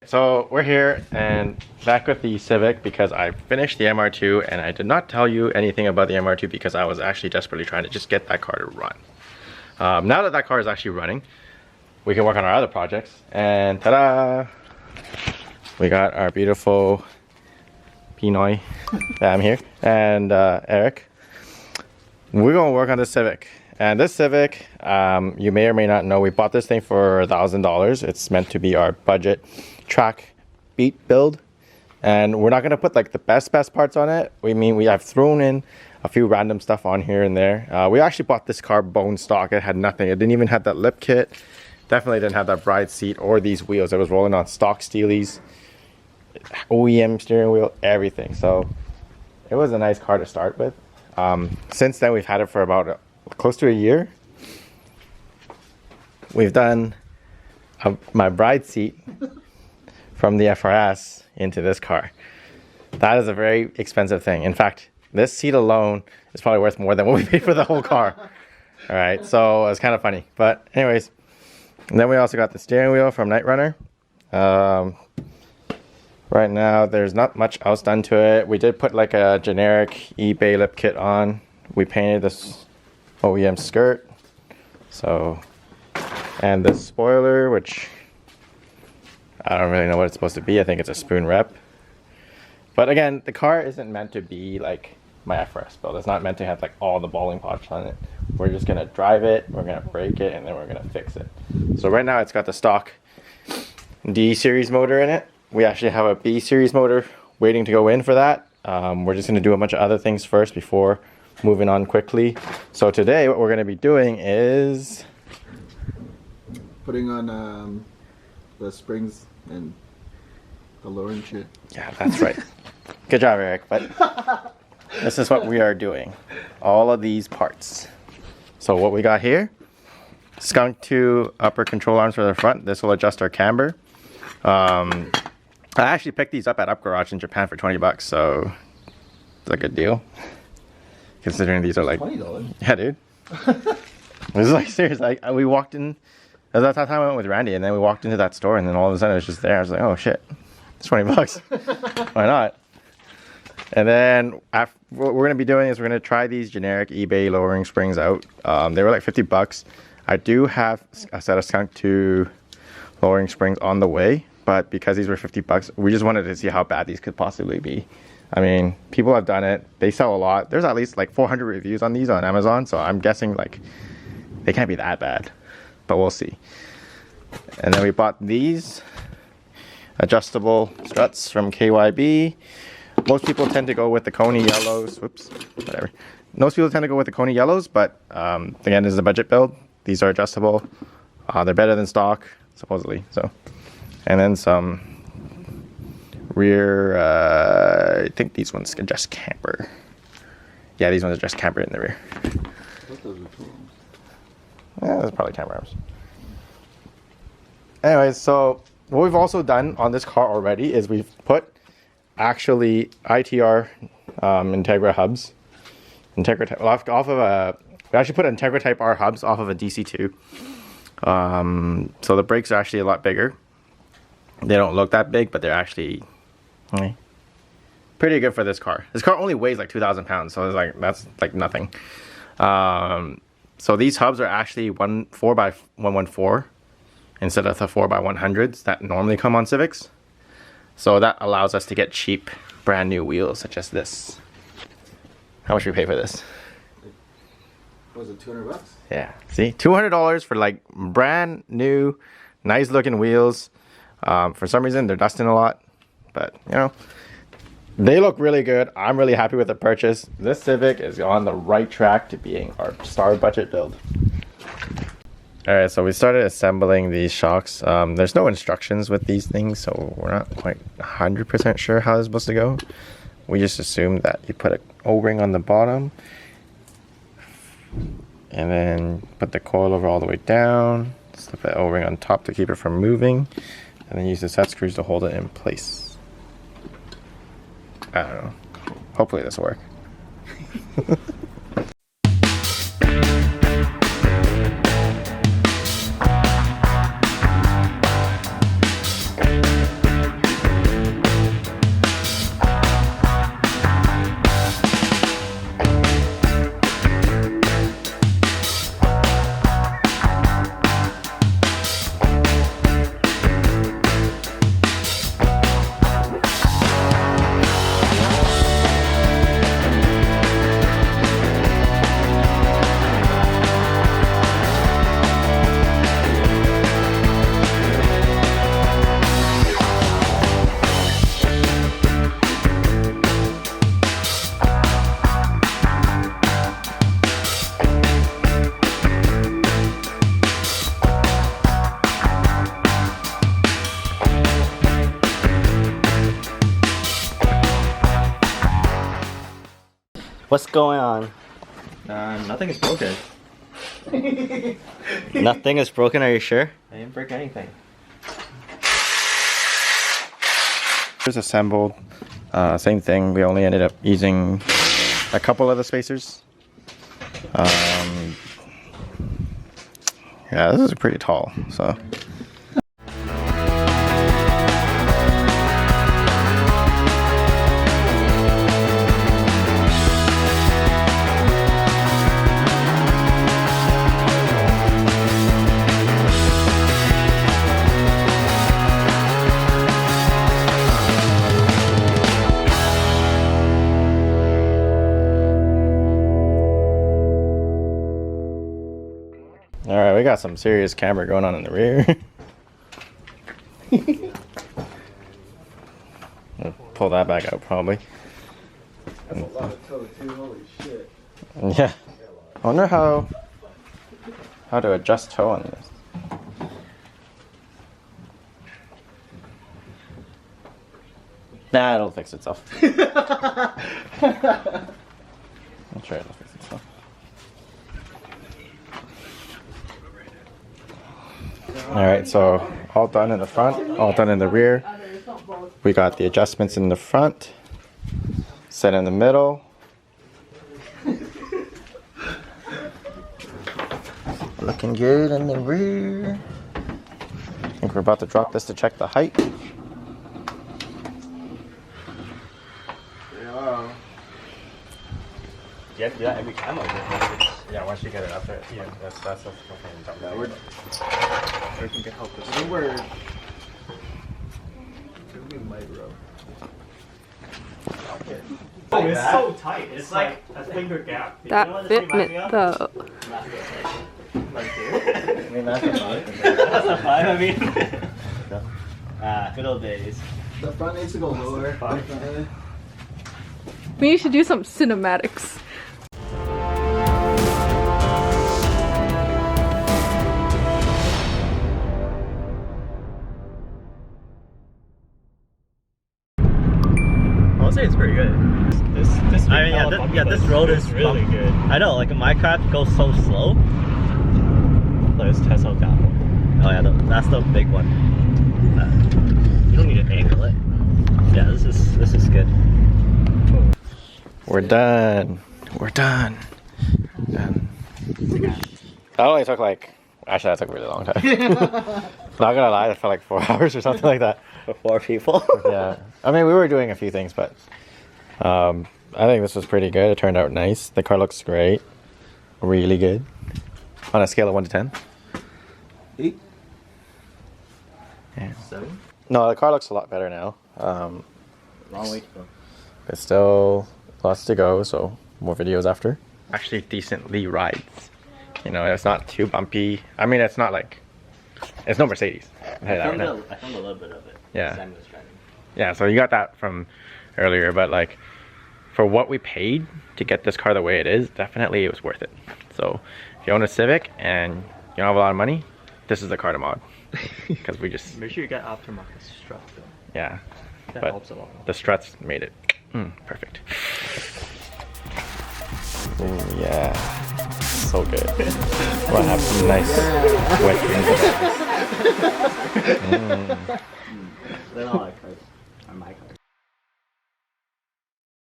So we're here and back with the Civic because I finished the MR2 and I did not tell you anything about the MR2 because I was actually desperately trying to just get that car to run. Now that that car is actually running, we can work on our other projects, and ta-da! We got our beautiful Pinoy, Sam here, and Eric. We're gonna work on this Civic. And this Civic, you may or may not know, we bought this thing for $1,000. It's meant to be our budget track beat build. And we're not gonna put like the best parts on it. We have thrown in a few random stuff on here and there. We actually bought this car bone stock. It had nothing. It didn't even have that lip kit. Definitely didn't have that bride seat or these wheels. It was rolling on stock Steelies, OEM steering wheel, everything. So it was a nice car to start with. Since then, we've had it for about close to a year. We've done my bride seat from the FRS into this car. That is a very expensive thing. In fact, this seat alone is probably worth more than what we paid for the whole car. All right, so it's kind of funny. But anyways, and then we also got the steering wheel from Night Runner. Right now, there's not much else done to it. We did put like a generic eBay lip kit on. We painted this OEM skirt. So, and this spoiler, which I don't really know what it's supposed to be. I think it's a spoon rep. But again, the car isn't meant to be like my FRS build. It's not meant to have like all the bowling parts on it. We're just gonna drive it, we're gonna break it, and then we're gonna fix it. So right now it's got the stock D series motor in it. We actually have a B series motor waiting to go in for that. We're just gonna do a bunch of other things first before moving on quickly. So today what we're gonna be doing is putting on the springs and the lowering shit. Yeah, that's right. Good job, Eric. But this is what we are doing. All of these parts. So what we got here, skunk 2 upper control arms for the front. This will adjust our camber. I actually picked these up at Up Garage in Japan for 20 bucks, so it's a good deal. Considering these are like $20. Yeah, dude. It was like serious. Like we walked in. That's the time I went with Randy, and then we walked into that store, and then all of a sudden it was just there. I was like, oh shit, it's 20 bucks. Why not? And then what we're gonna be doing is we're gonna try these generic eBay lowering springs out. They were like 50 bucks. I do have a set of skunk 2 lowering springs on the way, but because these were 50 bucks, we just wanted to see how bad these could possibly be. I mean, people have done it. They sell a lot. There's at least like 400 reviews on these on Amazon, so I'm guessing like they can't be that bad, but we'll see. And then we bought these adjustable struts from KYB. Most people tend to go with the Coney yellows. Whoops, whatever. Most people tend to go with the Coney yellows, but again, this is a budget build. These are adjustable. They're better than stock, supposedly. So, and then some rear. I think these ones can just camber. Yeah, these ones are just camber in the rear. Yeah, those are probably camber arms. Anyways, so what we've also done on this car already is we've put actually ITR Integra hubs. Integra type off of a. We actually put Integra Type R hubs off of a DC2. So the brakes are actually a lot bigger. They don't look that big, but they're actually pretty good for this car. This car only weighs like 2,000 pounds, so it's like that's like nothing. So these hubs are actually 4x114 instead of the 4x100s that normally come on Civics. So that allows us to get cheap, brand new wheels such as this. How much we pay for this? What was it, 200 bucks? Yeah, see, $200 for like brand new, nice looking wheels. For some reason, they're dusting a lot, but you know, they look really good. I'm really happy with the purchase. This Civic is on the right track to being our star budget build. All right, so we started assembling these shocks. There's no instructions with these things, so we're not quite 100% sure how it's supposed to go. We just assumed that you put an O-ring on the bottom and then put the coilover all the way down, slip that O-ring on top to keep it from moving, and then use the set screws to hold it in place. I don't know. Hopefully this will work. What's going on? Nothing is broken. Nothing is broken, are you sure? I didn't break anything. Here's assembled. Same thing. We only ended up using a couple of the spacers. Yeah, this is pretty tall, so. Alright, we got some serious camber going on in the rear. I'll pull that back out probably. That's a lot of toe too, holy shit. Yeah. I wonder how to adjust toe on this. Nah, it'll fix itself. I'm sure it'll fix itself. Alright, so all done in the front, all done in the rear. We got the adjustments in the front, set in the middle. Looking good in the rear. I think we're about to drop this to check the height. Yeah. You have to do that every time or just Yeah, once you get it up there, yeah, that's the fucking jump. Yeah, we can help us. I think we're micro. Oh, it's so tight. It's like a finger gap. That fitment though. I mean, that's a five. That's a five, I mean. Good old days. The front needs to go lower. We need to do some cinematics. I'll say it's pretty good. I mean, this road is really good. I know, like my car goes so slow. Let's test out that one. Oh yeah, that's the big one. You don't need to angle it. Yeah, this is good. We're done. We're done. That only took like, actually that took a really long time. Not gonna lie, that felt like 4 hours or something like that. For 4 people. Yeah. I mean, we were doing a few things, but I think this was pretty good. It turned out nice. The car looks great. Really good. On a scale of 1 to 10. 8. Yeah. 7. No, the car looks a lot better now. Long way to go. There's still lots to go, so more videos after. Actually decently rides. You know, it's not too bumpy. I mean, it's not like, it's no Mercedes. I'll tell you that right now. I filmed a little bit of it. Yeah. Sammy was driving. Yeah, so you got that from earlier, but like, for what we paid to get this car the way it is, definitely it was worth it. So if you own a Civic and you don't have a lot of money, this is the car to mod. Because we just... Make sure you get aftermarket strut though. Yeah. That But helps a lot. the struts made it perfect. Ooh, yeah. So good. We'll have some nice wet dreams. Then I'll